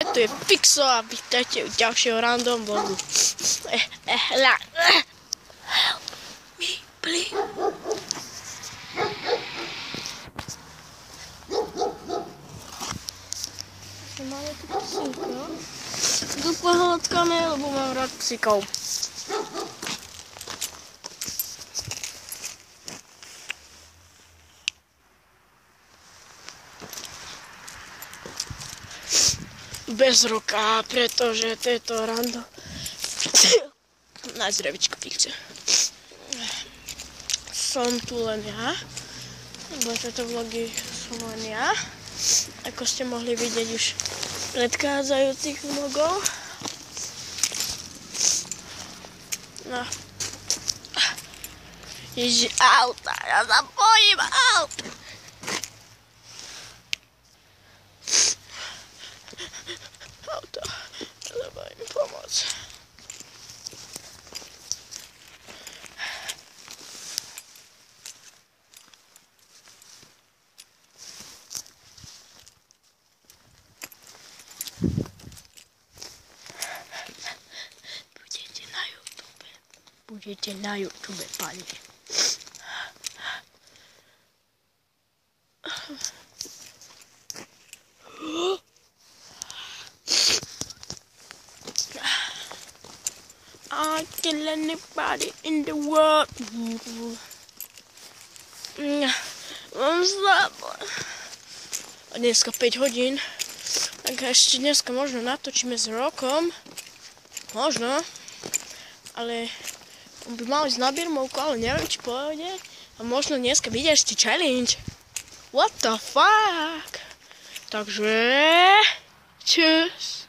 Tu je Fixo a vítajte u ďalšieho random vlogu. Help me, please. Máme tu psíka. Tu pohľadkáme, lebo mám rád psíkov. Bez ruka, pretože tieto rando na zdravičko píče. Som tu len ja, lebo tieto vlogy som len ja, ako ste mohli vidieť už v predchádzajúcich vlogov. No. Ježi, auta, ja sa bojím aut. Auto, treba im pomôcť. Budete na YouTube, pani. I kill anybody in the world. Mám slabo. A dneska 5 hodín. Tak ešte dneska možno natočíme s Rokom. Možno. Ale on by mal ísť na birmovku, ale neviem, či pôjde. A možno dneska vidia ešte challenge. What the fuck? Takže čus.